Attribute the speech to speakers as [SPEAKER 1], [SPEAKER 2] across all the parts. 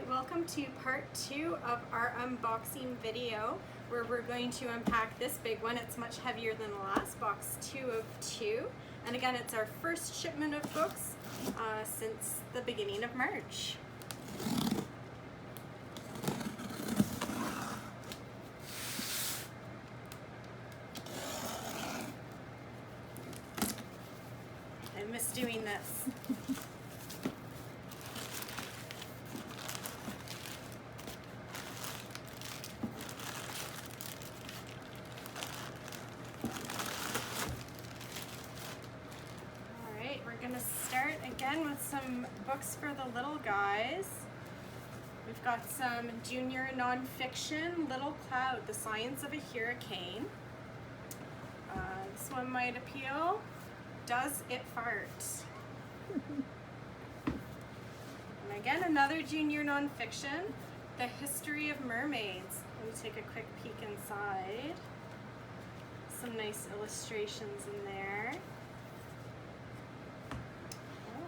[SPEAKER 1] Alright, welcome to part 2 of our unboxing video where we're going to unpack this big one. It's much heavier than the last, box 2 of 2. And again, it's our first shipment of books since the beginning of March. I miss doing this. We're going to start again with some books for the little guys. We've got some junior nonfiction, Little Cloud, The Science of a Hurricane. This one might appeal. Does It Fart? And again, another junior nonfiction, The History of Mermaids. Let me take a quick peek inside. Some nice illustrations in there.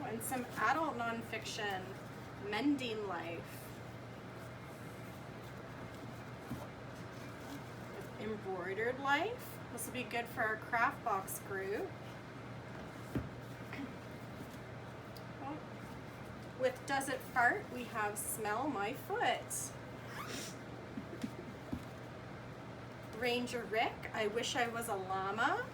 [SPEAKER 1] And some adult nonfiction, Mending Life. Embroidered Life. This will be good for our craft box group. With Does It Fart, we have Smell My Foot. Ranger Rick, I Wish I Was a Llama.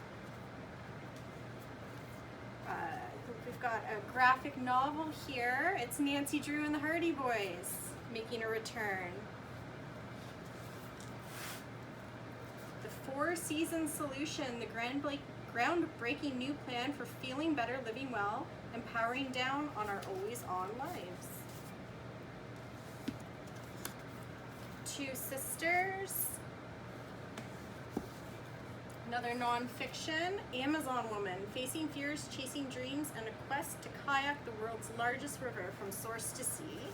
[SPEAKER 1] We've got a graphic novel here. It's Nancy Drew and the Hardy Boys making a return. The Four Seasons Solution, the groundbreaking new plan for feeling better, living well, and powering down on our always on lives. Two Sisters. Another nonfiction, Amazon Woman, Facing Fears, Chasing Dreams, and a Quest to Kayak the World's Largest River from Source to Sea.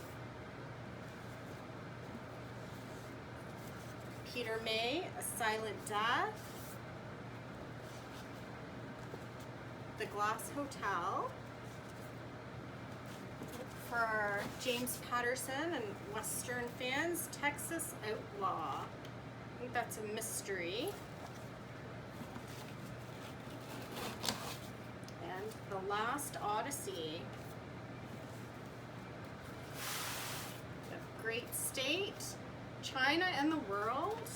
[SPEAKER 1] Peter May, A Silent Death. The Glass Hotel. For our James Patterson and Western fans, Texas Outlaw. I think that's a mystery. The Last Odyssey. The Great State, China and the World.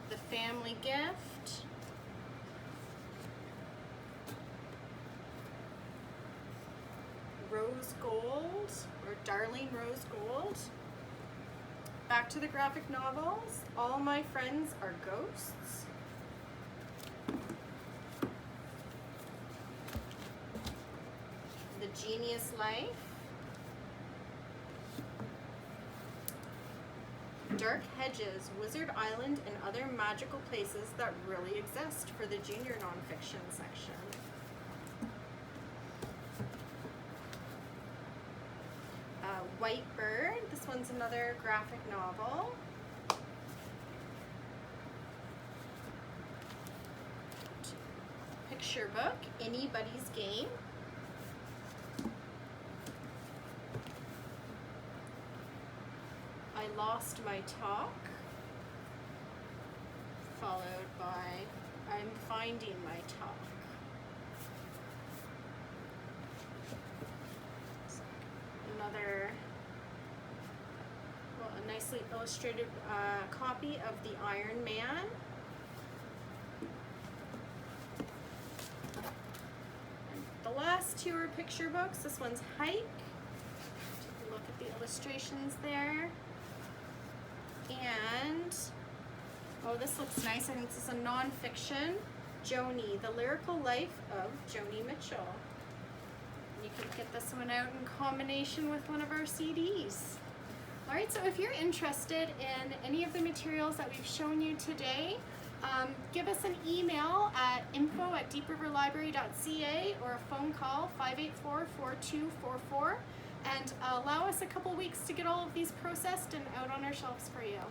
[SPEAKER 1] The Family Gift. Rose Gold, or Darling Rose Gold. Back to the graphic novels, All My Friends Are Ghosts. The Genius Life. Dark Hedges, Wizard Island, and Other Magical Places That Really Exist for the junior nonfiction section. White Bird, this one's another graphic novel. Picture book, Anybody's Game. I Lost My Talk, followed by I'm Finding My Talk. Another, well, a nicely illustrated copy of The Iron Man. And the last two are picture books. This one's Hike. Take a look at the illustrations there. And, oh, this looks nice. I think this is a nonfiction, Joni, The Lyrical Life of Joni Mitchell. You can get this one out in combination with one of our CDs. All right, so if you're interested in any of the materials that we've shown you today, give us an email at info@deepriverlibrary.ca or a phone call, 584-4244. And allow us a couple weeks to get all of these processed and out on our shelves for you.